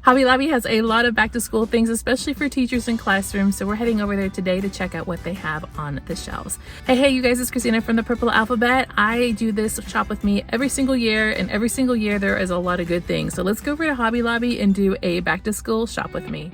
Hobby Lobby has a lot of back to school things, especially for teachers and classrooms, so we're heading over there today to check out what they have on the shelves. Hey you guys, it's Christina from the Purple Alphabet. I do this shop with me every single year, and every single year there is a lot of good things. So let's go over to Hobby Lobby and do a back to school shop with me.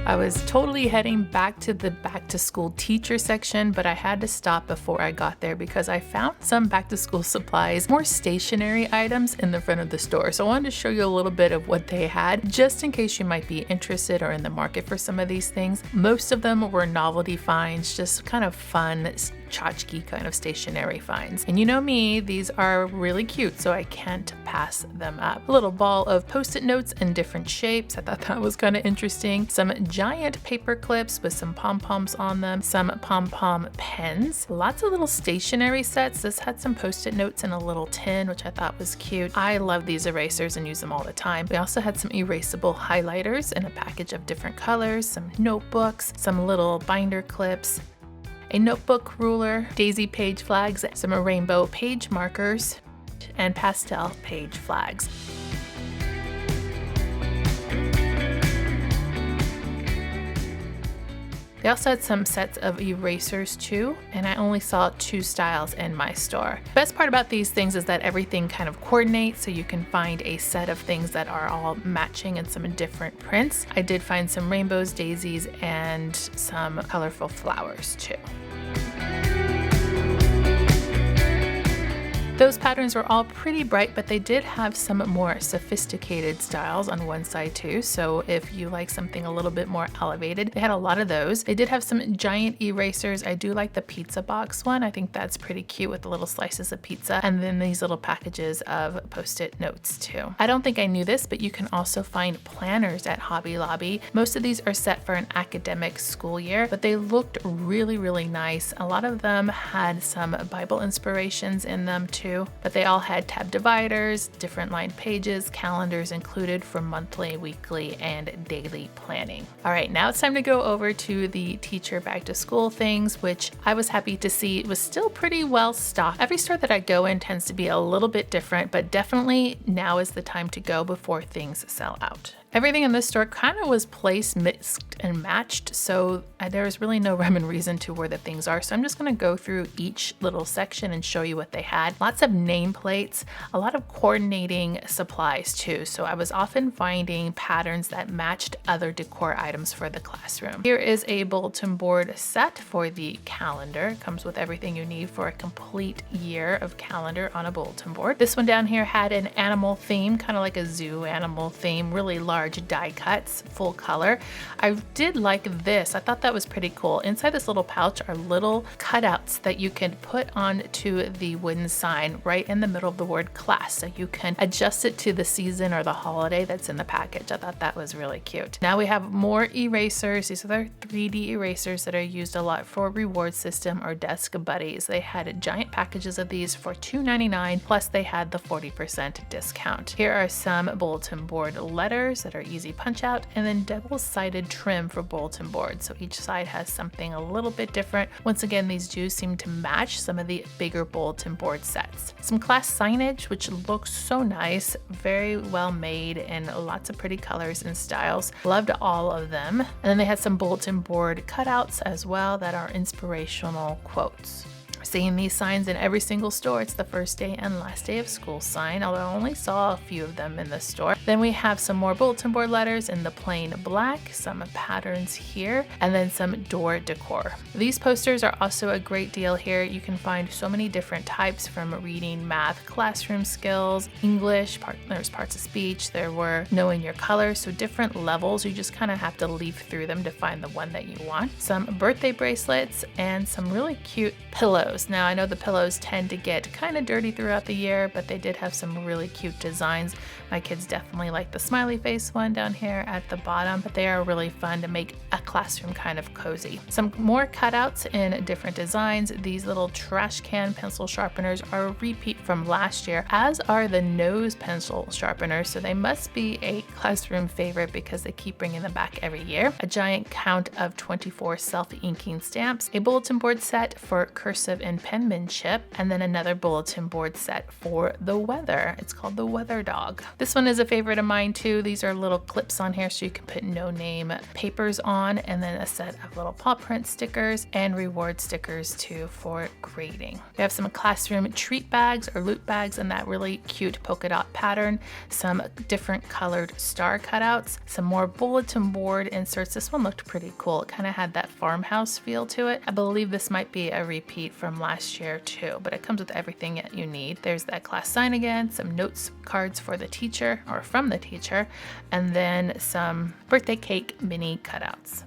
I was totally heading back to the back to school teacher section, but I had to stop before I got there because I found some back to school supplies, more stationery items in the front of the store. So I wanted to show you a little bit of what they had, just in case you might be interested or in the market for some of these things. Most of them were novelty finds, just kind of fun, tchotchke kind of stationery finds. And you know me, these are really cute, so I can't pass them up. A little ball of post-it notes in different shapes. I thought that was kind of interesting. Some giant paper clips with some pom-poms on them, some pom-pom pens, lots of little stationery sets. This had some post-it notes in a little tin, which I thought was cute. I love these erasers and use them all the time. We also had some erasable highlighters in a package of different colors, some notebooks, some little binder clips, a notebook ruler, daisy page flags, some rainbow page markers, and pastel page flags. They also had some sets of erasers too, and I only saw 2 styles in my store. The best part about these things is that everything kind of coordinates, so you can find a set of things that are all matching and some different prints. I did find some rainbows, daisies, and some colorful flowers too. Those patterns were all pretty bright, but they did have some more sophisticated styles on one side too. So if you like something a little bit more elevated, they had a lot of those. They did have some giant erasers. I do like the pizza box one. I think that's pretty cute with the little slices of pizza. And then these little packages of post-it notes too. I don't think I knew this, but you can also find planners at Hobby Lobby. Most of these are set for an academic school year, but they looked really, really nice. A lot of them had some Bible inspirations in them too, but they all had tab dividers, different lined pages, calendars included for monthly, weekly, and daily planning. All right, now it's time to go over to the teacher back to school things, which I was happy to see was still pretty well stocked. Every store that I go in tends to be a little bit different, but definitely now is the time to go before things sell out. Everything in this store kind of was placed, mixed, and matched, so there's really no rhyme and reason to where the things are. So I'm just going to go through each little section and show you what they had. Lots of nameplates, a lot of coordinating supplies too. So I was often finding patterns that matched other decor items for the classroom. Here is a bulletin board set for the calendar. It comes with everything you need for a complete year of calendar on a bulletin board. This one down here had an animal theme, kind of like a zoo animal theme, really large die cuts, full color. I did like this. I thought that was pretty cool. Inside this little pouch are little cutouts that you can put onto the wooden sign right in the middle of the word class, so you can adjust it to the season or the holiday that's in the package. I thought that was really cute. Now we have more erasers. These are their 3D erasers that are used a lot for reward system or desk buddies. They had giant packages of these for $2.99, plus they had the 40% discount. Here are some bulletin board letters that are easy punch out, and then double-sided trim for bulletin boards. So each side has something a little bit different. Once again, these do seem to match some of the bigger bulletin board sets. Some class signage, which looks so nice, very well made, and lots of pretty colors and styles. Loved all of them. And then they had some bulletin board cutouts as well that are inspirational quotes. Seeing these signs in every single store. It's the first day and last day of school sign, although I only saw a few of them in the store. Then we have some more bulletin board letters in the plain black, some patterns here, and then some door decor. These posters are also a great deal here. You can find so many different types, from reading, math, classroom skills, English, there's parts of speech, there were knowing your colors, so different levels. You just kind of have to leaf through them to find the one that you want. Some birthday bracelets and some really cute pillows. pillows. Now I know the pillows tend to get kind of dirty throughout the year, but they did have some really cute designs. My kids definitely like the smiley face one down here at the bottom, but they are really fun to make a classroom kind of cozy. Some more cutouts in different designs. These little trash can pencil sharpeners are a repeat from last year, as are the nose pencil sharpeners, so they must be a classroom favorite because they keep bringing them back every year. A giant count of 24 self-inking stamps, a bulletin board set for cursive and penmanship, and then another bulletin board set for the weather. It's called the Weather Dog. This one is a favorite of mine too. These are little clips on here so you can put no name papers on, and then a set of little paw print stickers and reward stickers too for grading. We have some classroom treat bags or loot bags in that really cute polka dot pattern, some different colored star cutouts, some more bulletin board inserts. This one looked pretty cool. It kind of had that farmhouse feel to it. I believe this might be a repeat from last year too, but it comes with everything that you need. There's that class sign again, some notes cards for the teacher or from the teacher, and then some birthday cake mini cutouts.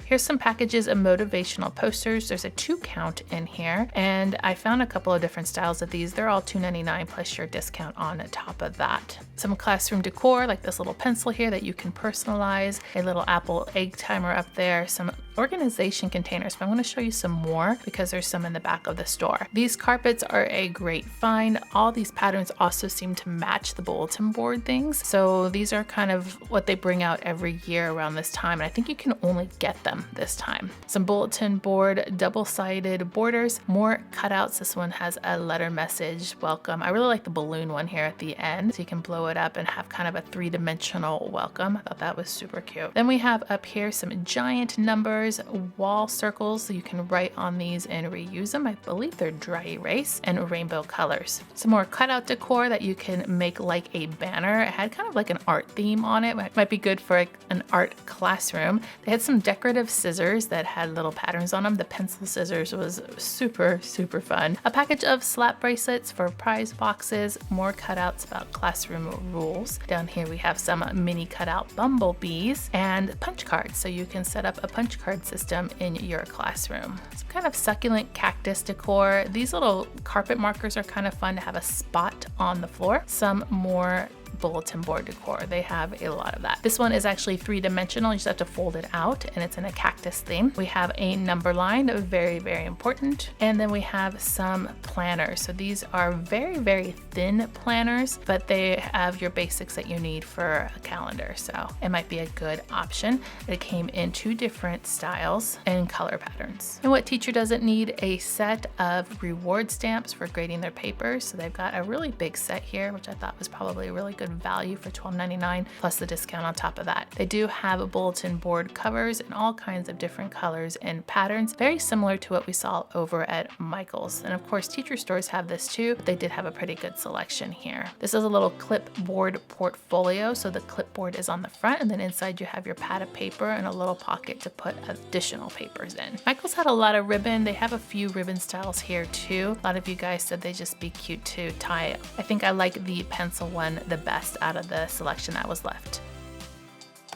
Here's some packages of motivational posters. There's a 2 count in here, and I found a couple of different styles of these. They're all $2.99 plus your discount on top of that. Some classroom decor, like this little pencil here that you can personalize, a little Apple egg timer up there, some organization containers, but I'm going to show you some more because there's some in the back of the store. These carpets are a great find. All these patterns also seem to match the bulletin board things, so these are kind of what they bring out every year around this time, and I think you can only get them this time. Some bulletin board double-sided borders, more cutouts. This one has a letter message, welcome. I really like the balloon one here at the end, so you can blow it up and have kind of a 3-dimensional welcome. I thought that was super cute. Then we have up here some giant numbers, wall circles, so you can write on these and reuse them. I believe they're dry erase, and rainbow colors. Some more cutout decor that you can make like a banner. It had kind of like an art theme on it. Might be good for an art classroom. They had some decorative scissors that had little patterns on them. The pencil scissors was super, super fun. A package of slap bracelets for prize boxes, more cutouts about classroom rules. Down here we have some mini cutout bumblebees and punch cards, so you can set up a punch card system in your classroom. Some kind of succulent cactus decor. These little carpet markers are kind of fun to have a spot on the floor. Some more bulletin board decor. They have a lot of that. This one is actually 3-dimensional. You just have to fold it out, and it's in a cactus theme. We have a number line, very, very important. And then we have some planners. So these are very, very thin planners, but they have your basics that you need for a calendar. So it might be a good option. It came in 2 different styles and color patterns. And what teacher doesn't need? A set of reward stamps for grading their papers. So they've got a really big set here, which I thought was probably a really good value for $12.99 plus the discount on top of that. They do have bulletin board covers in all kinds of different colors and patterns, very similar to what we saw over at Michael's. And of course, teacher stores have this too, but they did have a pretty good selection here. This is a little clipboard portfolio. So the clipboard is on the front, and then inside you have your pad of paper and a little pocket to put additional papers in. Michael's had a lot of ribbon. They have a few ribbon styles here too. A lot of you guys said they just be cute to tie. I think I like the pencil one the best out of the selection that was left.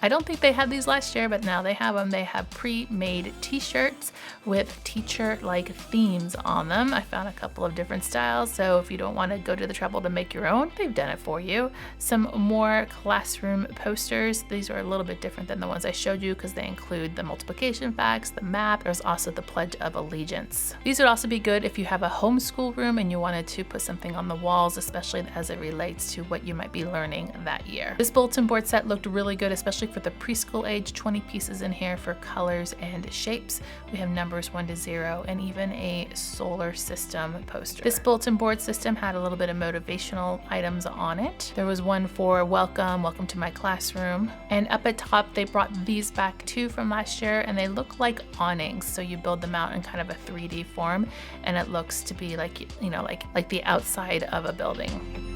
I don't think they had these last year, but now they have them. They have pre-made t-shirts with teacher-like themes on them. I found a couple of different styles, so if you don't want to go to the trouble to make your own, they've done it for you. Some more classroom posters. These are a little bit different than the ones I showed you because they include the multiplication facts, the map. There's also the Pledge of Allegiance. These would also be good if you have a homeschool room and you wanted to put something on the walls, especially as it relates to what you might be learning that year. This bulletin board set looked really good, especially for the preschool age. 20 pieces in here for colors and shapes. We have numbers 1 to 0 and even a solar system poster. This bulletin board system had a little bit of motivational items on it. There was one for welcome to my classroom. And up at top, they brought these back too from last year, and they look like awnings. So you build them out in kind of a 3D form, and it looks to be like, you know, like the outside of a building.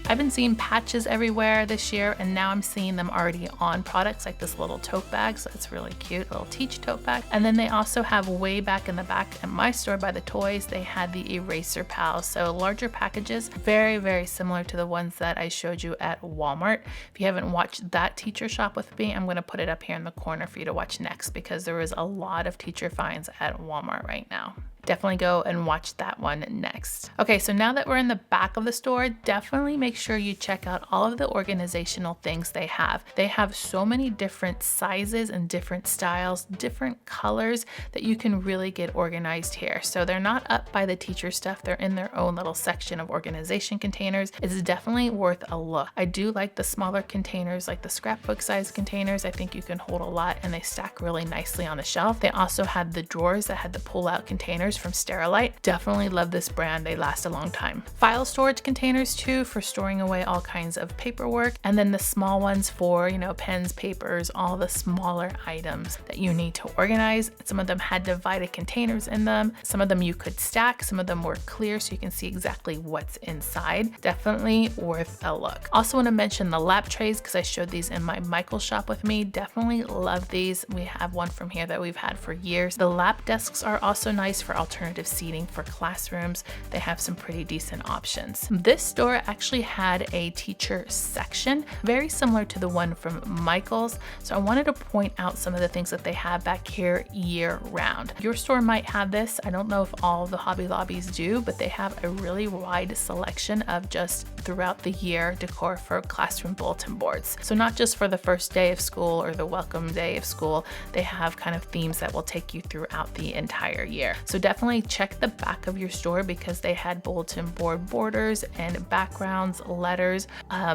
I've been seeing patches everywhere this year, and now I'm seeing them already on products like this little tote bag, so it's really cute, a little Teach tote bag. And then they also have way back in the back at my store by the toys, they had the eraser pals, so larger packages, very similar to the ones that I showed you at Walmart. If you haven't watched that teacher shop with me, I'm going to put it up here in the corner for you to watch next, because there is a lot of teacher finds at Walmart right now. Definitely go and watch that one next. Okay, so now that we're in the back of the store, definitely make sure you check out all of the organizational things they have. They have so many different sizes and different styles, different colors that you can really get organized here. So they're not up by the teacher stuff, they're in their own little section of organization containers. It's definitely worth a look. I do like the smaller containers, like the scrapbook size containers. I think you can hold a lot and they stack really nicely on the shelf. They also had the drawers that had the pull-out containers from Sterilite. Definitely love this brand. They last a long time. File storage containers too, for storing away all kinds of paperwork, and then the small ones for, you know, pens, papers, all the smaller items that you need to organize. Some of them had divided containers in them. Some of them you could stack. Some of them were clear so you can see exactly what's inside. Definitely worth a look. Also want to mention the lap trays because I showed these in my Michaels shop with me. Definitely love these. We have one from here that we've had for years. The lap desks are also nice for alternative seating for classrooms. They have some pretty decent options. This store actually had a teacher section, very similar to the one from Michaels. So I wanted to point out some of the things that they have back here year round. Your store might have this. I don't know if all the Hobby Lobbies do, but they have a really wide selection of just throughout the year decor for classroom bulletin boards. So not just for the first day of school or the welcome day of school, they have kind of themes that will take you throughout the entire year. So definitely check the back of your store because they had bulletin board borders and backgrounds, letters,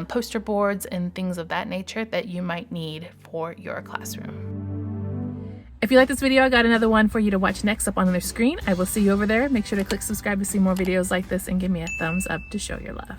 poster boards, and things of that nature that you might need for your classroom. If you like this video, I got another one for you to watch next up on the screen. I will see you over there. Make sure to click subscribe to see more videos like this and give me a thumbs up to show your love.